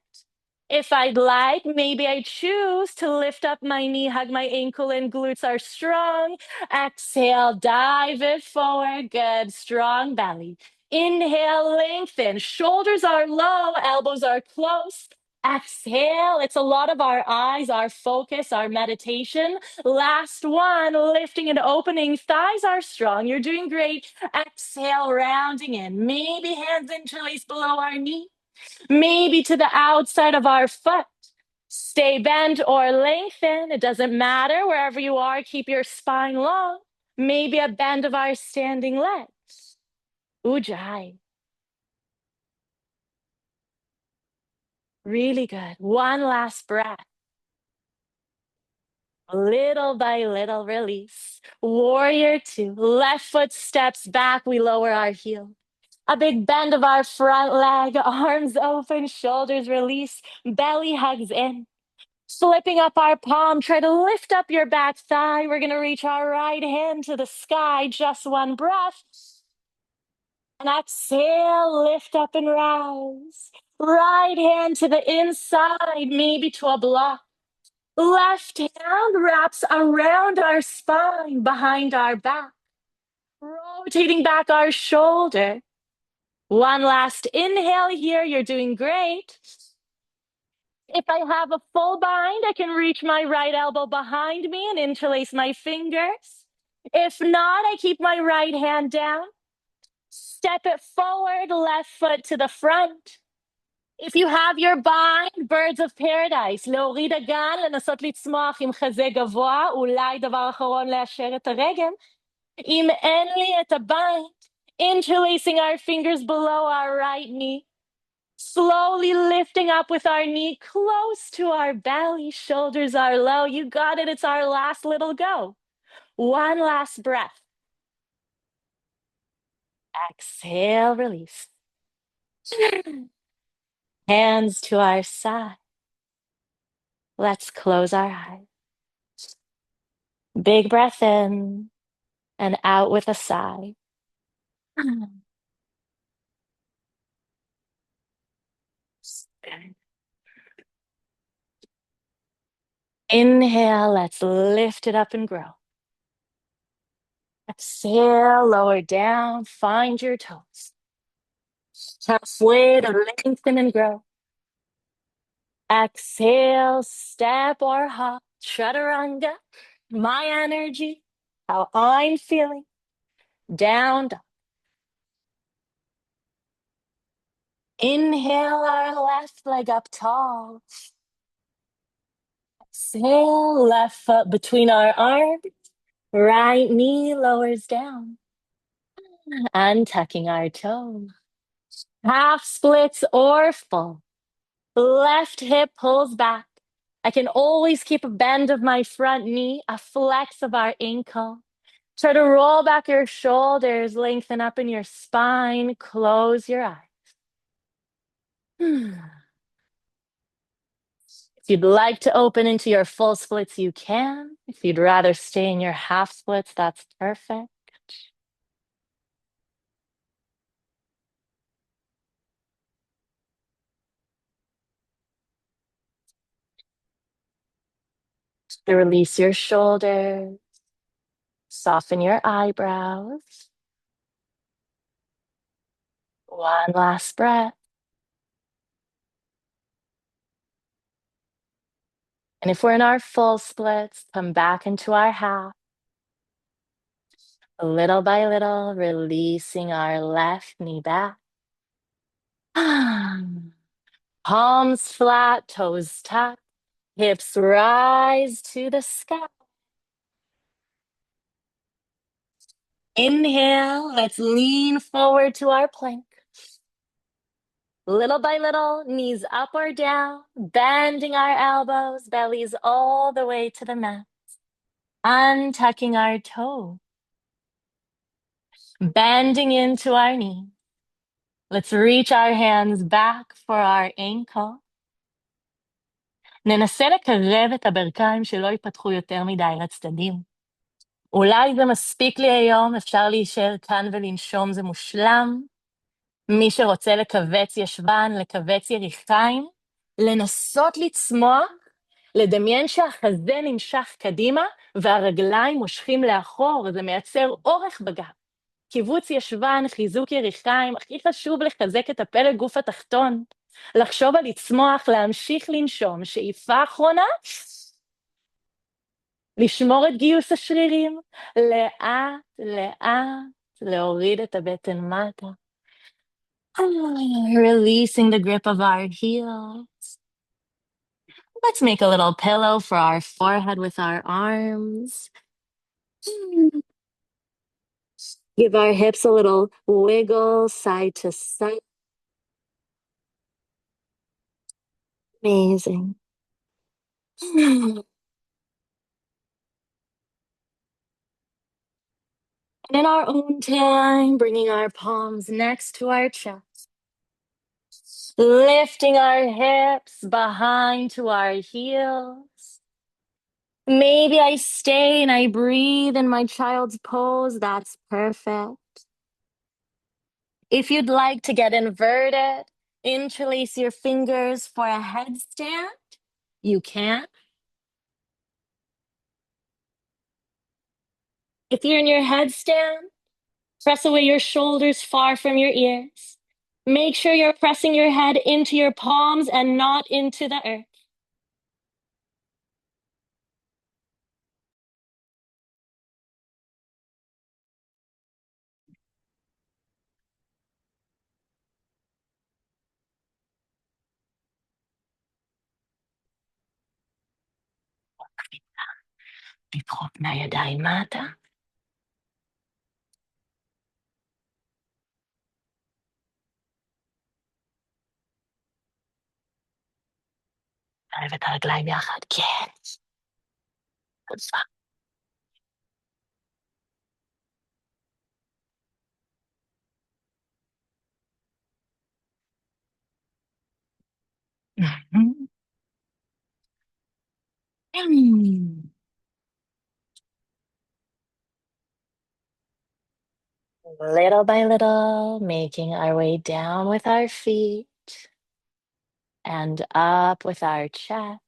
If I'd like, maybe I choose to lift up my knee, hug my ankle, and glutes are strong. Exhale, dive it forward. Good, strong belly. Inhale, lengthen. Shoulders are low, elbows are close. Exhale, it's a lot of our eyes, our focus, our meditation. Last one, lifting and opening. Thighs are strong. You're doing great. Exhale, rounding in. Maybe hands interlace below our knee. Maybe to the outside of our foot. Stay bent or lengthen. It doesn't matter. Wherever you are, keep your spine long. Maybe a bend of our standing legs. Ujjayi. Really good. One last breath. Little by little release. Warrior two. Left foot steps back. We lower our heel. A big bend of our front leg. Arms open. Shoulders release. Belly hugs in. Flipping up our palm. Try to lift up your back thigh. We're going to reach our right hand to the sky. Just one breath. And exhale. Lift up and rise. Right hand to the inside. Maybe to a block. Left hand wraps around our spine, behind our back, rotating back our shoulder. One last inhale here. You're doing great. If I have a full bind, I can reach my right elbow behind me and interlace my fingers. If not, I keep my right hand down. Step it forward, left foot to the front. If you have your bind, birds of paradise, להוריד אגן, לנסות לצמוח עם חזה גבוה, אולי דבר אחרון לאשר את הרגל. אם אין לי את הביnd, interlacing our fingers below our right knee, slowly lifting up with our knee close to our belly, shoulders are low. You got it. It's our last little go. One last breath. Exhale, release. Hands to our side. Let's close our eyes. Big breath in and out with a sigh. Inhale, let's lift it up and grow. Exhale, lower down, find your toes. Halfway to lengthen and grow. Exhale, step or hop, chaturanga, my energy. how I'm feeling. Down, dog. Inhale our left leg up tall. Exhale, left foot between our arms. Right knee lowers down. Untucking our toe. Half splits or full. Left hip pulls back. I can always keep a bend of my front knee, a flex of our ankle. Try to roll back your shoulders, lengthen up in your spine, close your eyes. If you'd like to open into your full splits, you can. If you'd rather stay in your half splits, that's perfect. To release your shoulders, soften your eyebrows. One last breath. And if we're in our full splits, come back into our half. Little by little, releasing our left knee back. Palms flat, toes tucked, hips rise to the sky. Inhale, let's lean forward to our plank. Little by little, knees up or down, bending our elbows, bellies all the way to the mat. Untucking our toe, bending into our knee. Let's reach our hands back for our ankle. ננסה לקרב את הברכיים שלא ייפתחו יותר מדי לצדדים. אולי זה מספיק לי היום, אפשר להישאר כאן ולנשום, זה מושלם. מי שרוצה לכווץ ישבן, לכווץ יריחיים, לנסות לצמוח, לדמיין שהחזה נמשך קדימה והרגליים מושכים לאחור, זה מייצר אורך בגב. קיבוץ ישבן, חיזוק יריחיים, הכי חשוב לחזק את הפלג גוף התחתון, לחשוב על לצמוח, להמשיך לנשום, שאיפה אחרונה, לשמור את גיוס השרירים, לאט, לאט, להוריד את הבטן מטה. Releasing the grip of our heels. Let's make a little pillow for our forehead with our arms. Give our hips a little wiggle side to side. Amazing. And in our own time, bringing our palms next to our chest. Lifting our hips behind to our heels. Maybe I stay and I breathe in my child's pose. That's perfect. If you'd like to get inverted, interlace your fingers for a headstand. You can. If you're in your headstand, press away your shoulders far from your ears. Make sure you're pressing your head into your palms and not into the earth. לדחוף מהידיים מטה. נערב את הרגליים יחד, כן. Little by little, making our way down with our feet and up with our chest.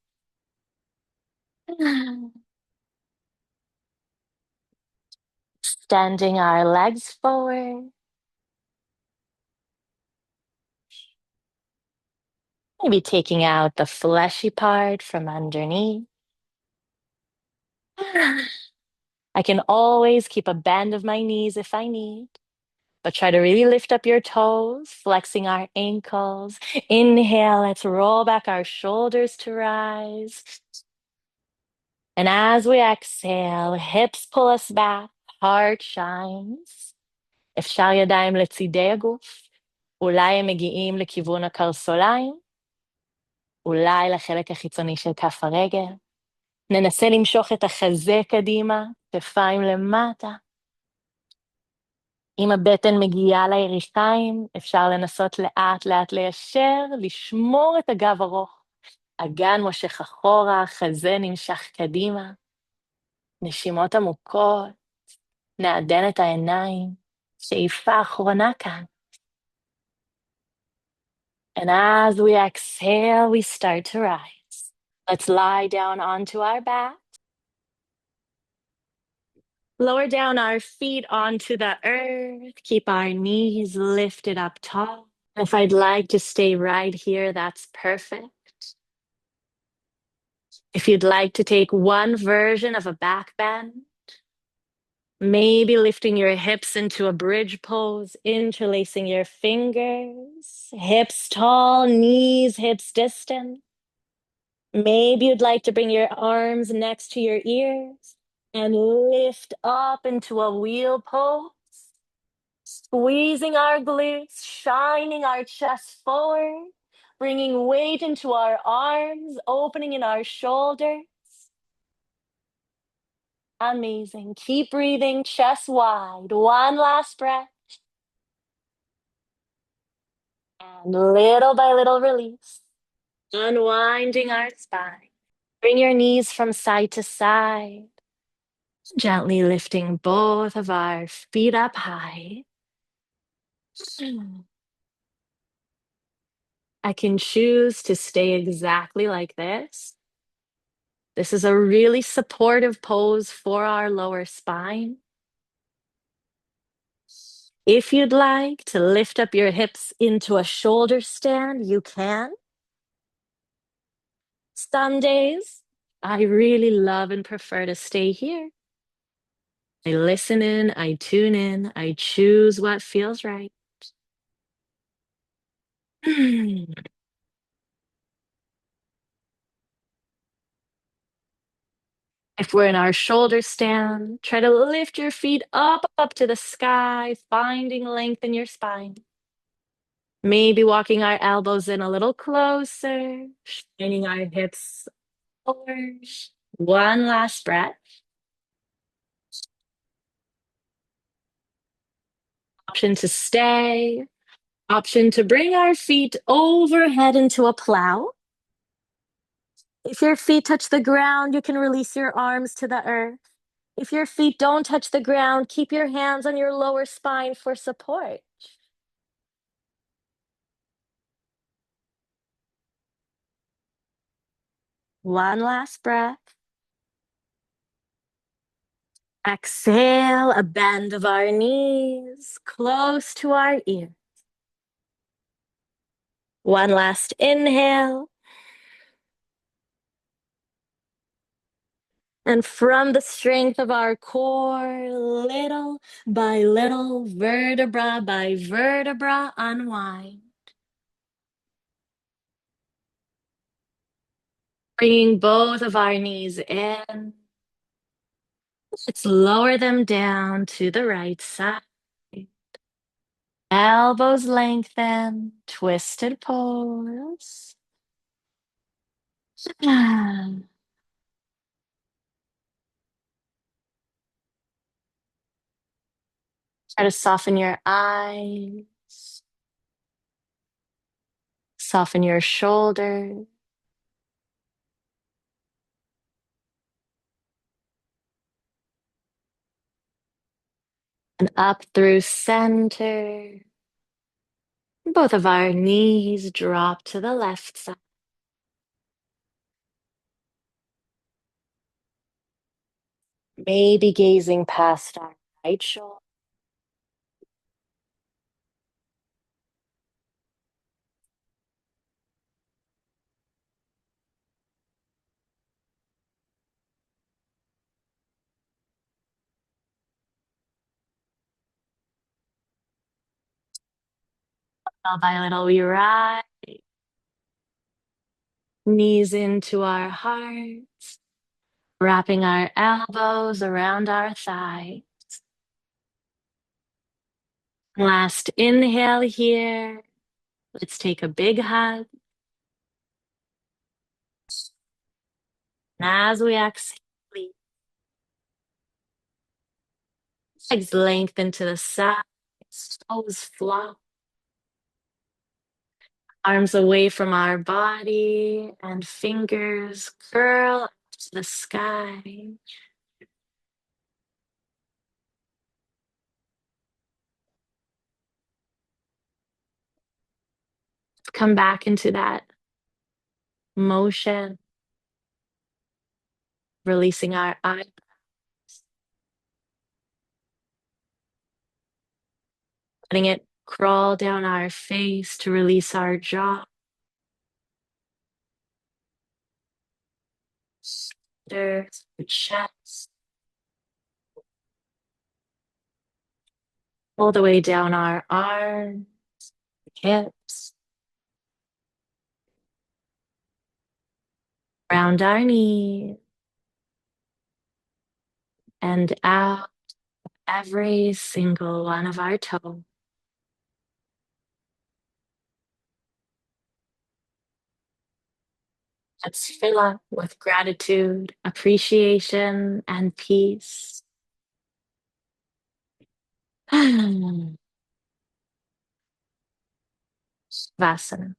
Extending our legs forward. Maybe taking out the fleshy part from underneath. I can always keep a bend of my knees if I need, but try to really lift up your toes, flexing our ankles. Inhale, let's roll back our shoulders to rise. And as we exhale, hips pull us back, heart shines. אפשר ידיים לצידי הגוף, אולי הם מגיעים לכיוון הקרסוליים, אולי לחלק החיצוני של כף הרגל. ננסה למשוך את החזה קדימה, כתפיים למטה. אם הבטן מגיעה לירכיים, אפשר לנסות לאט לאט ליישר, לשמור את הגב ארוך. אגן מושך אחורה, חזה נמשך קדימה. נשימות עמוקות, נעדן את העיניים, שאיפה אחרונה כאן. And as we exhale, we start to rise. Let's lie down onto our back. Lower down our feet onto the earth. Keep our knees lifted up tall. If I'd like to stay right here, that's perfect. If you'd like to take one version of a back bend, maybe lifting your hips into a bridge pose, interlacing your fingers, hips tall, knees, hips distant. Maybe you'd like to bring your arms next to your ears and lift up into a wheel pose, squeezing our glutes, shining our chest forward, bringing weight into our arms, opening in our shoulders. Amazing. Keep breathing, chest wide. One last breath. And little by little release, unwinding our spine. Bring your knees from side to side. Gently lifting both of our feet up high. I can choose to stay exactly like this. This is a really supportive pose for our lower spine. If you'd like to lift up your hips into a shoulder stand, you can. Some days, I really love and prefer to stay here. I listen in, I tune in, I choose what feels right. If we're in our shoulder stand, try to lift your feet up to the sky, finding length in your spine. Maybe walking our elbows in a little closer, shining our hips forward. One last breath. Option to stay. Option to bring our feet overhead into a plow. If your feet touch the ground, you can release your arms to the earth. If your feet don't touch the ground, keep your hands on your lower spine for support. One last breath. Exhale, a bend of our knees close to our ears. One last inhale. And from the strength of our core, little by little, vertebra by vertebra, unwind. Bringing both of our knees in. Let's lower them down to the right side. Elbows lengthen, twisted pose. Try to soften your eyes, soften your shoulders. And up through center. Both of our knees drop to the left side. Maybe gazing past our right shoulder. Little by little, we rise, knees into our hearts, wrapping our elbows around our thighs. Last inhale here. Let's take a big hug. And as we exhale, legs lengthen to the side, toes flop, arms away from our body, and fingers curl up to the sky. Come back into that motion, releasing our eyes, letting it crawl down our face to release our jaw, shoulders, chest, all the way down our arms, hips, around our knees, and out every single one of our toes. Let's fill up with gratitude, appreciation, and peace. Vasana.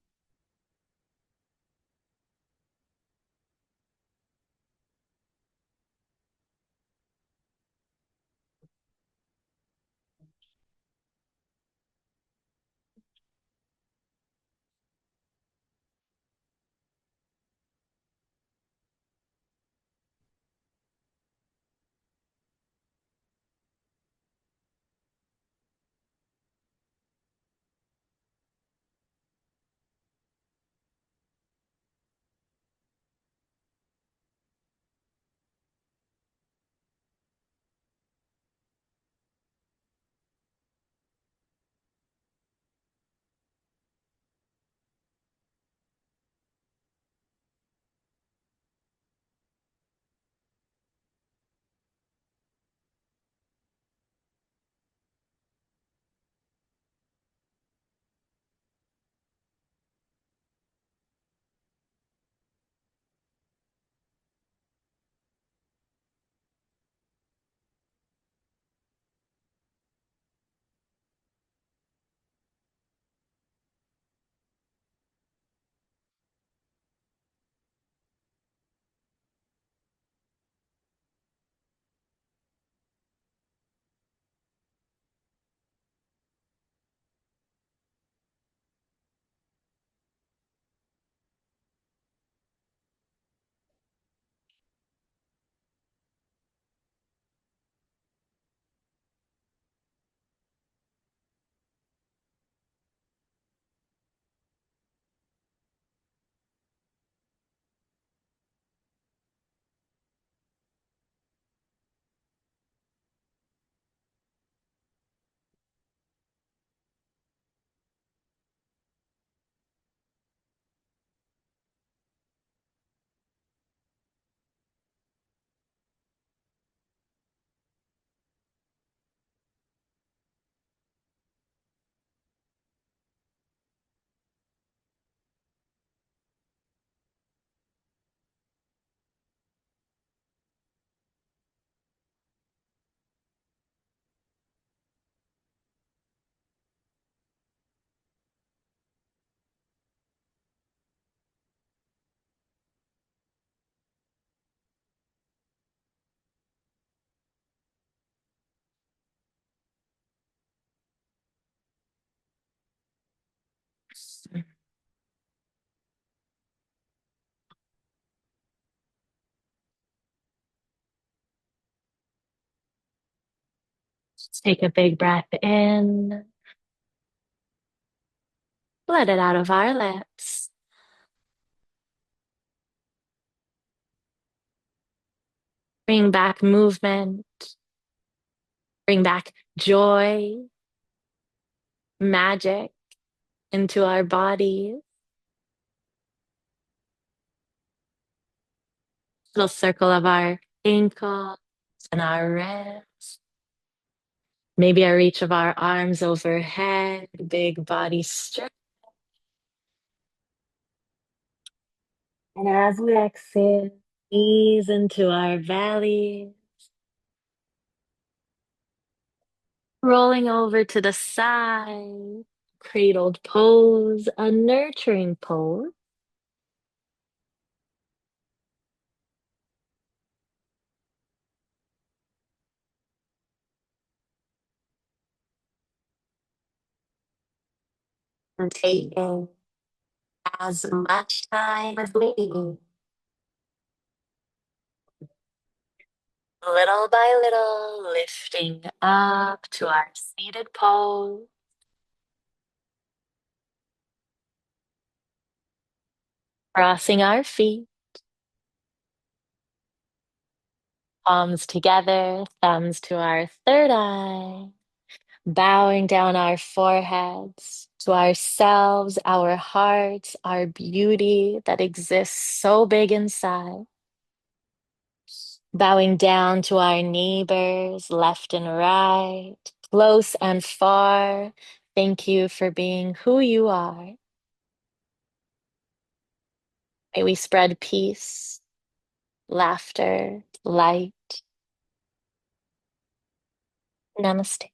Let's take a big breath in, let it out of our lips. Bring back movement, bring back joy, magic, into our bodies. Little circle of our ankles and our wrists. Maybe a reach of our arms overhead, big body stretch. And as we exhale, ease into our belly, rolling over to the side, cradled pose, a nurturing pose. And taking as much time as we need. Little by little, lifting up to our seated pose. Crossing our feet, palms together, thumbs to our third eye, bowing down our foreheads to ourselves, our hearts, our beauty that exists so big inside. Bowing down to our neighbors, left and right, close and far. Thank you for being who you are. May we spread peace, laughter, light. Namaste.